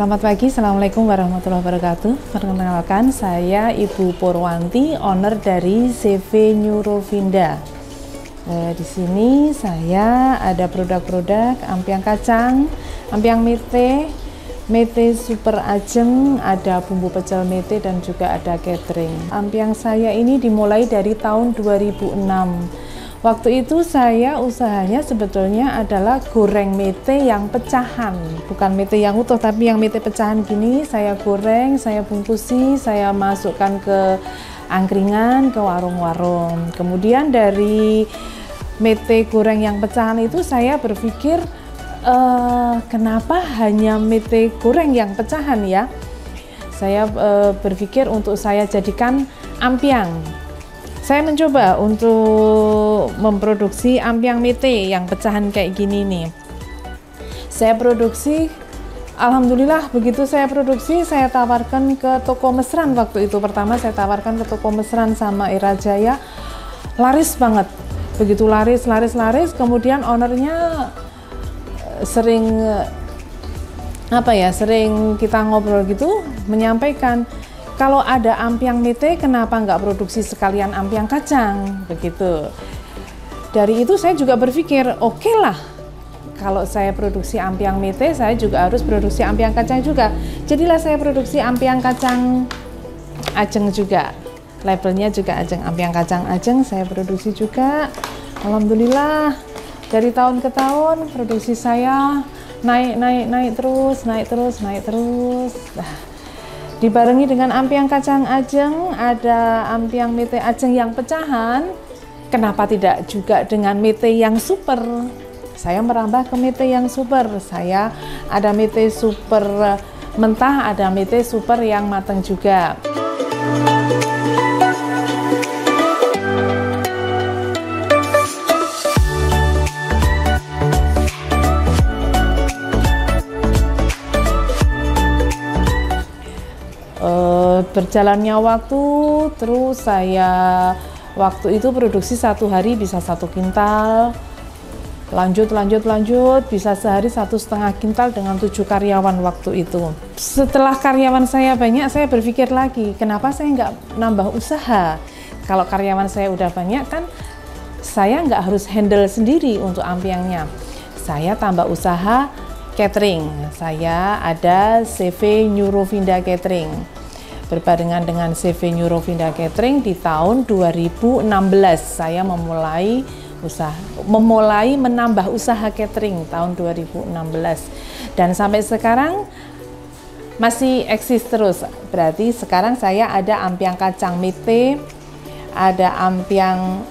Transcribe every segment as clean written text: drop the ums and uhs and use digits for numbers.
Selamat pagi, Assalamualaikum warahmatullahi wabarakatuh. Perkenalkan, saya Ibu Purwanti, owner dari CV Neurovinda. Di sini saya ada produk-produk ampiang kacang, ampiang mete, mete super ajeng, ada bumbu pecel mete dan juga ada catering. Ampiang saya ini dimulai dari tahun 2006. Waktu itu saya usahanya sebetulnya adalah goreng mete yang pecahan, bukan mete yang utuh tapi yang mete pecahan gini. Saya goreng, saya bungkusi, saya masukkan ke angkringan, ke warung-warung. Kemudian dari mete goreng yang pecahan itu saya berpikir kenapa hanya mete goreng yang pecahan ya. Saya berpikir untuk saya jadikan ampiang. Saya mencoba untuk memproduksi ampiang mete yang pecahan kayak gini nih. Saya produksi, alhamdulillah begitu saya produksi, saya tawarkan ke toko mesran waktu itu. Pertama saya tawarkan ke toko mesran sama Era Jaya, laris banget. Begitu laris, kemudian ownernya sering sering kita ngobrol gitu, menyampaikan, kalau ada ampiang mete, kenapa nggak produksi sekalian ampiang kacang? Begitu. Dari itu saya juga berpikir, oke lah, kalau saya produksi ampiang mete, saya juga harus produksi ampiang kacang juga. Jadilah saya produksi ampiang kacang ajeng juga. Labelnya juga ajeng, ampiang kacang ajeng saya produksi juga. Alhamdulillah, dari tahun ke tahun produksi saya naik terus. Dibarengi dengan ampiang kacang ajeng, ada ampiang mete ajeng yang pecahan. Kenapa tidak juga dengan mete yang super? Saya merambah ke mete yang super. Saya ada mete super mentah, ada mete super yang matang juga. Berjalannya waktu, terus saya waktu itu produksi satu hari bisa 1 kintal, lanjut, bisa sehari 1,5 kintal dengan 7 karyawan waktu itu. Setelah karyawan saya banyak, saya berpikir lagi, kenapa saya nggak nambah usaha? Kalau karyawan saya udah banyak kan, saya nggak harus handle sendiri untuk ampiangnya. Saya tambah usaha catering. Saya ada CV Neurovinda Catering. Berbarengan dengan CV Neurovinda Catering di tahun 2016 saya memulai menambah usaha catering tahun 2016 dan sampai sekarang masih eksis terus. Berarti sekarang saya ada ampiang kacang mete, ada ampiang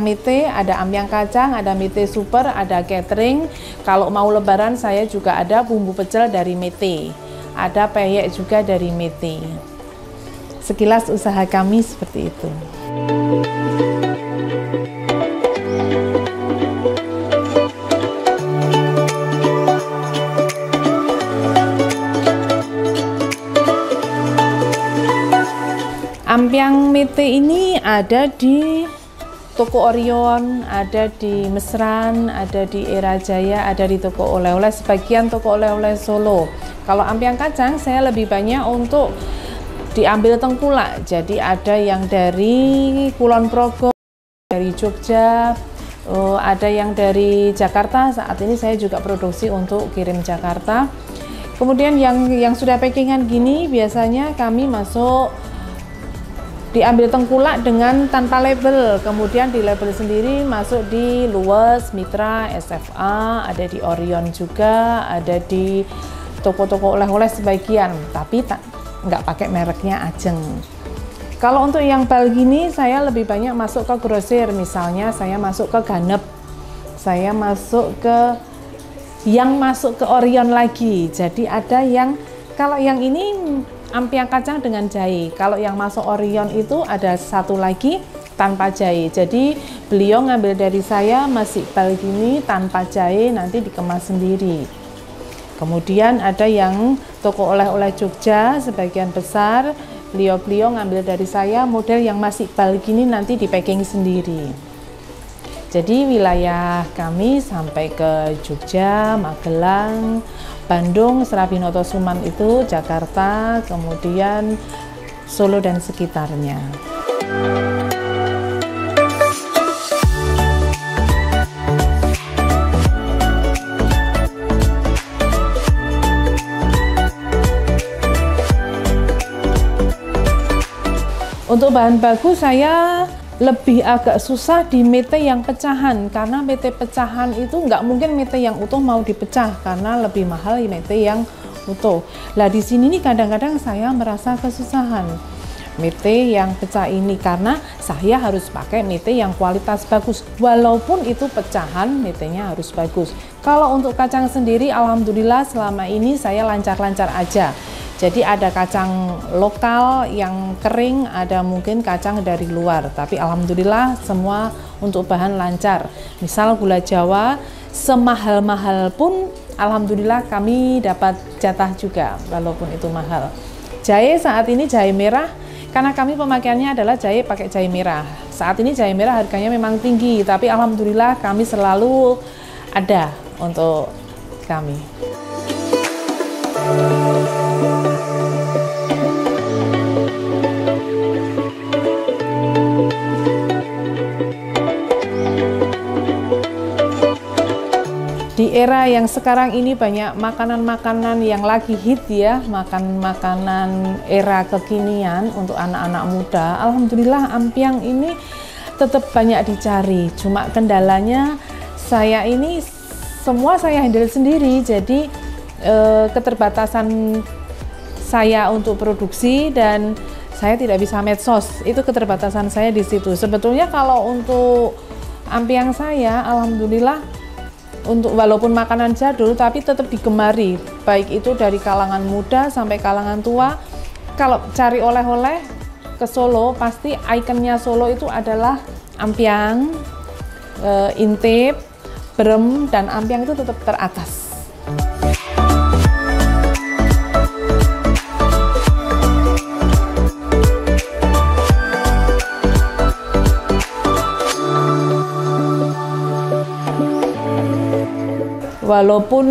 mete, ada ampiang kacang, ada mete super, ada catering. Kalau mau lebaran saya juga ada bumbu pecel dari mete. Ada peyek juga dari mete. Sekilas usaha kami seperti itu. Ampiang mete ini ada di Toko Orion, ada di Mesran, ada di Era Jaya, ada di toko oleh-oleh, sebagian toko oleh-oleh Solo. Kalau ampiang kacang saya lebih banyak untuk diambil Tengkulak. Jadi ada yang dari Kulon Progo, dari Jogja, ada yang dari Jakarta. Saat ini saya juga produksi untuk kirim Jakarta. Kemudian yang sudah packingan gini biasanya kami masuk diambil Tengkulak dengan tanpa label, kemudian di label sendiri masuk di Luwes, Mitra, SFA, ada di Orion juga, ada di toko-toko oleh-oleh sebagian, tapi nggak pakai mereknya ajeng. Kalau untuk yang bal gini saya lebih banyak masuk ke grosir, misalnya saya masuk ke Ganep, saya masuk ke Orion lagi. Jadi ada yang, kalau yang ini ampiang kacang dengan jahe, kalau yang masuk Orion itu ada satu lagi tanpa jahe. Jadi beliau ngambil dari saya masih bal gini tanpa jahe, nanti dikemas sendiri. Kemudian ada yang toko oleh-oleh Jogja, sebagian besar beliau ngambil dari saya model yang masih bal gini, nanti di packing sendiri. Jadi wilayah kami sampai ke Jogja, Magelang, Bandung, Srabinoto Suman itu Jakarta, kemudian Solo dan sekitarnya. Untuk bahan baku saya lebih agak susah di mete yang pecahan, karena mete pecahan itu nggak mungkin mete yang utuh mau dipecah karena lebih mahal mete yang utuh. Lah di sini nih kadang-kadang saya merasa kesusahan mete yang pecah ini karena saya harus pakai mete yang kualitas bagus, walaupun itu pecahan metenya harus bagus. Kalau untuk kacang sendiri alhamdulillah selama ini saya lancar-lancar aja. Jadi ada kacang lokal yang kering, ada mungkin kacang dari luar, tapi alhamdulillah semua untuk bahan lancar. Misal gula Jawa semahal-mahal pun alhamdulillah kami dapat jatah juga walaupun itu mahal. Jahe saat ini jahe merah, karena kami pemakaiannya adalah jahe pakai jahe merah. Saat ini jahe merah harganya memang tinggi, tapi alhamdulillah kami selalu ada untuk kami. Di era yang sekarang ini banyak makanan-makanan yang lagi hit ya, makanan era kekinian untuk anak-anak muda. Alhamdulillah ampiang ini tetap banyak dicari, cuma kendalanya saya ini semua saya handle sendiri, jadi keterbatasan saya untuk produksi dan saya tidak bisa medsos, itu keterbatasan saya di situ. Sebetulnya kalau untuk ampiang saya alhamdulillah untuk walaupun makanan jadul tapi tetap digemari, baik itu dari kalangan muda sampai kalangan tua. Kalau cari oleh-oleh ke Solo pasti ikonnya Solo itu adalah ampiang, intip, brem, dan ampiang itu tetap teratas. Walaupun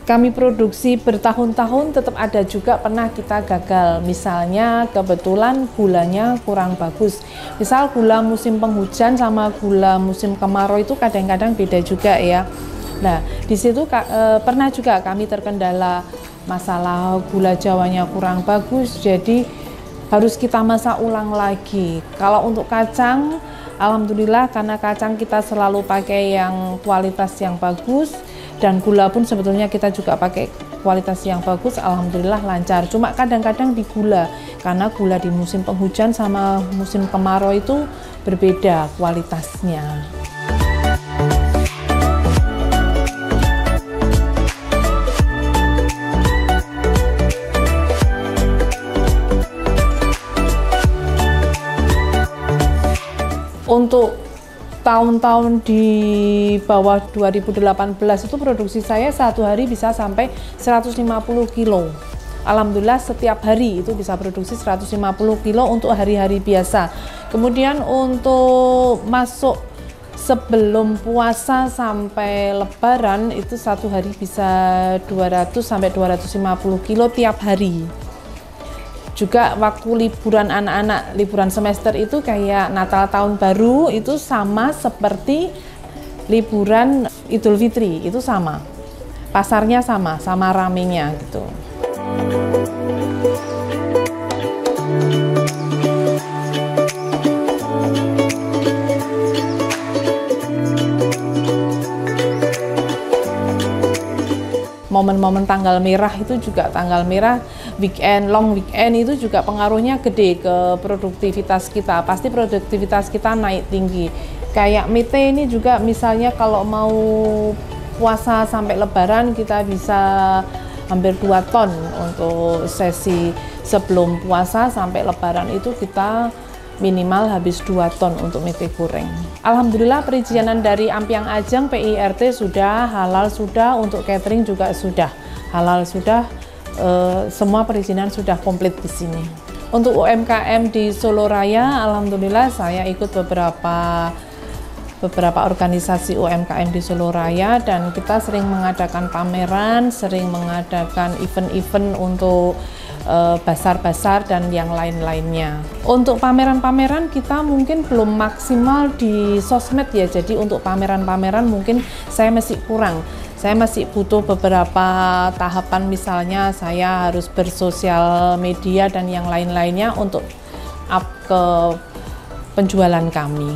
kami produksi bertahun-tahun, tetap ada juga pernah kita gagal. Misalnya kebetulan gulanya kurang bagus. Misal gula musim penghujan sama gula musim kemarau itu kadang-kadang beda juga ya. Nah, di situ pernah juga kami terkendala masalah gula Jawanya kurang bagus, jadi harus kita masak ulang lagi. Kalau untuk kacang, alhamdulillah karena kacang kita selalu pakai yang kualitas yang bagus, dan gula pun sebetulnya kita juga pakai kualitas yang bagus, alhamdulillah lancar. Cuma kadang-kadang di gula, karena gula di musim penghujan sama musim kemarau itu berbeda kualitasnya. Untuk tahun-tahun di bawah 2018 itu produksi saya satu hari bisa sampai 150 kilo. Alhamdulillah setiap hari itu bisa produksi 150 kilo untuk hari-hari biasa. Kemudian untuk masuk sebelum puasa sampai lebaran itu satu hari bisa 200 sampai 250 kilo tiap hari. Juga waktu liburan anak-anak, liburan semester itu kayak Natal Tahun Baru itu sama seperti liburan Idul Fitri, itu sama. Pasarnya sama ramenya gitu. Momen-momen tanggal merah itu juga tanggal merah, weekend, long weekend itu juga pengaruhnya gede ke produktivitas kita. Pasti produktivitas kita naik tinggi. Kayak mete ini juga misalnya kalau mau puasa sampai lebaran kita bisa hampir 2 ton untuk sesi sebelum puasa sampai lebaran itu kita minimal habis 2 ton untuk mete goreng. Alhamdulillah perizinan dari Ampiang Ajeng, PIRT sudah, halal sudah, untuk catering juga sudah, halal sudah, semua perizinan sudah komplit di sini. Untuk UMKM di Solo Raya, alhamdulillah saya ikut beberapa beberapa organisasi UMKM di Solo Raya, dan kita sering mengadakan pameran, sering mengadakan event-event untuk basar-basar dan yang lain-lainnya. Untuk pameran-pameran kita mungkin belum maksimal di sosmed ya, jadi untuk pameran-pameran mungkin saya masih kurang. Saya masih butuh beberapa tahapan, misalnya saya harus bersosial media dan yang lain-lainnya untuk up ke penjualan kami.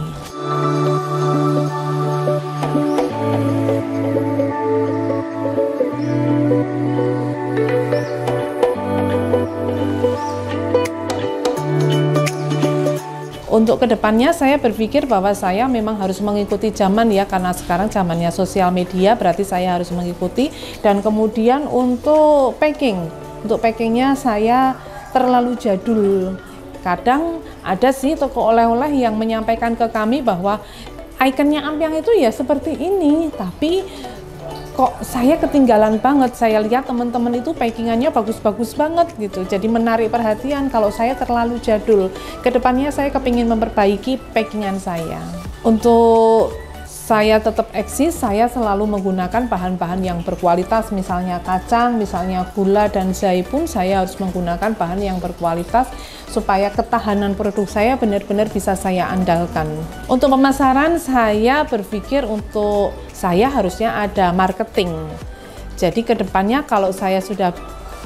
Untuk kedepannya saya berpikir bahwa saya memang harus mengikuti zaman ya, karena sekarang zamannya sosial media, berarti saya harus mengikuti. Dan kemudian untuk packingnya saya terlalu jadul. Kadang ada sih toko oleh-oleh yang menyampaikan ke kami bahwa ikonnya Ampyang itu ya seperti ini, tapi kok saya ketinggalan banget. Saya lihat teman-teman itu packingannya bagus-bagus banget gitu, jadi menarik perhatian kalau saya terlalu jadul. Kedepannya saya kepingin memperbaiki packingan saya. Untuk saya tetap eksis, saya selalu menggunakan bahan-bahan yang berkualitas, misalnya kacang, misalnya gula dan zai pun saya harus menggunakan bahan yang berkualitas supaya ketahanan produk saya benar-benar bisa saya andalkan. Untuk pemasaran saya berpikir untuk saya harusnya ada marketing. Jadi kedepannya kalau saya sudah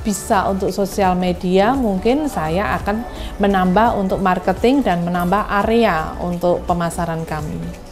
bisa untuk sosial media, mungkin saya akan menambah untuk marketing dan menambah area untuk pemasaran kami.